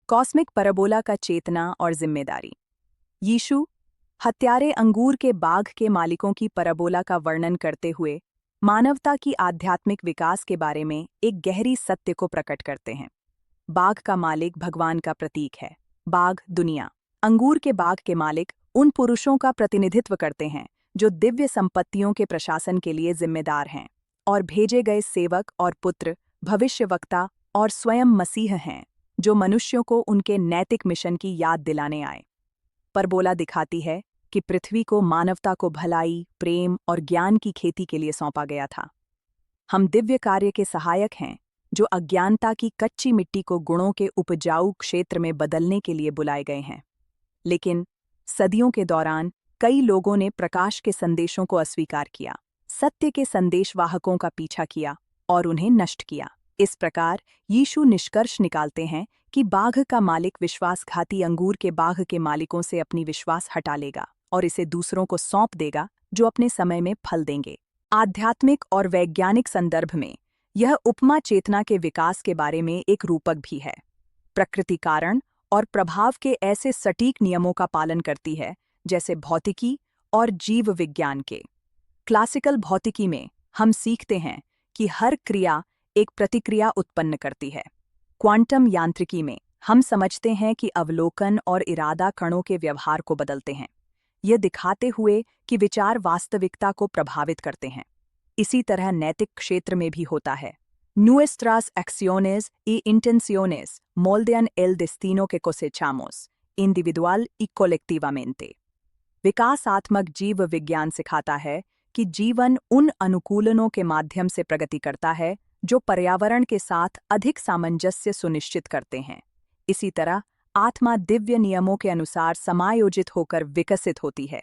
Cosmic parabola का चेतना और जिम्मेदारी। यीशु हत्यारे अंगूर के बाग के मालिकों की परबोला का वर्णन करते हुए मानवता की आध्यात्मिक विकास के बारे में एक गहरी सत्य को प्रकट करते हैं। बाग का मालिक भगवान का प्रतीक है। बाग दुनिया। अंगूर के बाग के मालिक उन पुरुषों का प्रतिनिधित्व करते हैं जो दिव्य संपत्तियों के प्रशासन के लिए जिम्मेदार हैं, और भेजे गए सेवक और पुत्र भविष्यवक्ता और स्वयं मसीह हैं जो मनुष्यों को उनके नैतिक मिशन की याद दिलाने आए। परबोला दिखाती है कि पृथ्वी को मानवता को भलाई, प्रेम और ज्ञान की खेती के लिए सौंपा गया था। हम दिव्य कार्य के सहायक हैं जो अज्ञानता की कच्ची मिट्टी को गुणों के उपजाऊ क्षेत्र में बदलने के लिए बुलाए गए हैं। लेकिन सदियों के दौरान कई लोगों ने प्रकाश के संदेशों को अस्वीकार किया, सत्य के संदेशवाहकों का पीछा किया और उन्हें नष्ट किया। इस प्रकार यीशु निष्कर्ष निकालते हैं कि बाघ का मालिक विश्वासघाती अंगूर के बाग के मालिकों से अपनी विश्वास हटा लेगा और इसे दूसरों को सौंप देगा जो अपने समय में फल देंगे। आध्यात्मिक और वैज्ञानिक संदर्भ में यह उपमा चेतना के विकास के बारे में एक रूपक भी है। प्रकृति कारण और प्रभाव के ऐसे सटीक नियमों का पालन करती है जैसे भौतिकी और जीव विज्ञान के। क्लासिकल भौतिकी में हम सीखते हैं कि हर क्रिया एक प्रतिक्रिया उत्पन्न करती है। क्वांटम यांत्रिकी में हम समझते हैं कि अवलोकन और इरादा कणों के व्यवहार को बदलते हैं, यह दिखाते हुए कि विचार वास्तविकता को प्रभावित करते हैं। इसी तरह नैतिक क्षेत्र में भी होता है। Nuestras acciones y intenciones moldean el destino que cosechamos, individual y colectivamente। विकासात्मक जीव विज्ञान सिखाता है कि जीवन उन अनुकूलनों के माध्यम से प्रगति करता है जो पर्यावरण के साथ अधिक सामंजस्य सुनिश्चित करते हैं। इसी तरह आत्मा दिव्य नियमों के अनुसार समायोजित होकर विकसित होती है।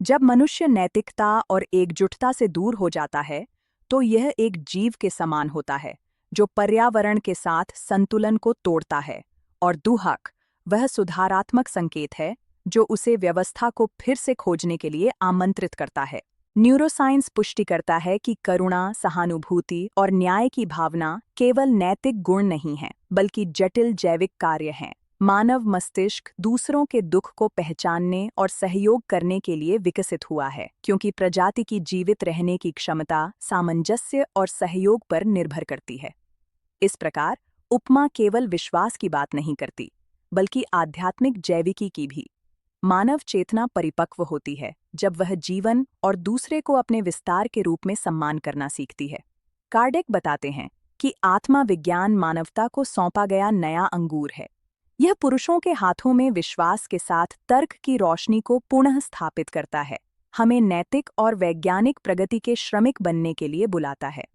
जब मनुष्य नैतिकता और एकजुटता से दूर हो जाता है तो यह एक जीव के समान होता है जो पर्यावरण के साथ संतुलन को तोड़ता है, और दुहक वह सुधारात्मक संकेत है जो उसे व्यवस्था को फिर से खोजने के लिए आमंत्रित करता है। न्यूरोसाइंस पुष्टि करता है कि करुणा, सहानुभूति और न्याय की भावना केवल नैतिक गुण नहीं हैं, बल्कि जटिल जैविक कार्य हैं। मानव मस्तिष्क दूसरों के दुख को पहचानने और सहयोग करने के लिए विकसित हुआ है, क्योंकि प्रजाति की जीवित रहने की क्षमता सामंजस्य और सहयोग पर निर्भर करती है। इस प्रकार उपमा केवल विश्वास की बात नहीं करती, बल्कि आध्यात्मिक जैविकी की भी। मानव चेतना परिपक्व होती है जब वह जीवन और दूसरे को अपने विस्तार के रूप में सम्मान करना सीखती है। कार्डेक बताते हैं कि आत्मा विज्ञान मानवता को सौंपा गया नया अंगूर है। यह पुरुषों के हाथों में विश्वास के साथ तर्क की रोशनी को पुनः स्थापित करता है, हमें नैतिक और वैज्ञानिक प्रगति के श्रमिक बनने के लिए बुलाता है।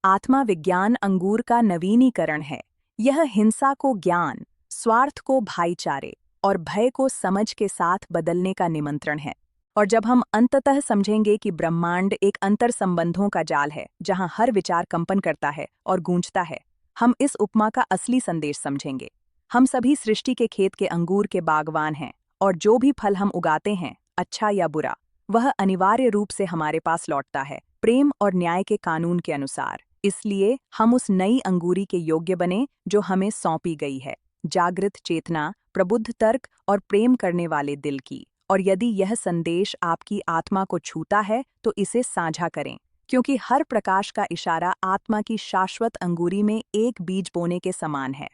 आत्मा विज्ञान अंगूर का नवीनीकरण है। यह हिंसा को ज्ञान, स्वार्थ को भाईचारे और भय को समझ के साथ बदलने का निमंत्रण है। और जब हम अंततः समझेंगे कि ब्रह्मांड एक अंतर संबंधों का जाल है जहां हर विचार कंपन करता है और गूंजता है, हम इस उपमा का असली संदेश समझेंगे। हम सभी सृष्टि के खेत के अंगूर के बागवान हैं, और जो भी फल हम उगाते हैं, अच्छा या बुरा, वह अनिवार्य रूप से हमारे पास लौटता है, प्रेम और न्याय के कानून के अनुसार। इसलिए हम उस नई अंगूरी के योग्य बने जो हमें सौंपी गई है, जागृत चेतना, प्रबुद्ध तर्क और प्रेम करने वाले दिल की। और यदि यह संदेश आपकी आत्मा को छूता है तो इसे साझा करें, क्योंकि हर प्रकाश का इशारा आत्मा की शाश्वत अंगूरी में एक बीज बोने के समान है।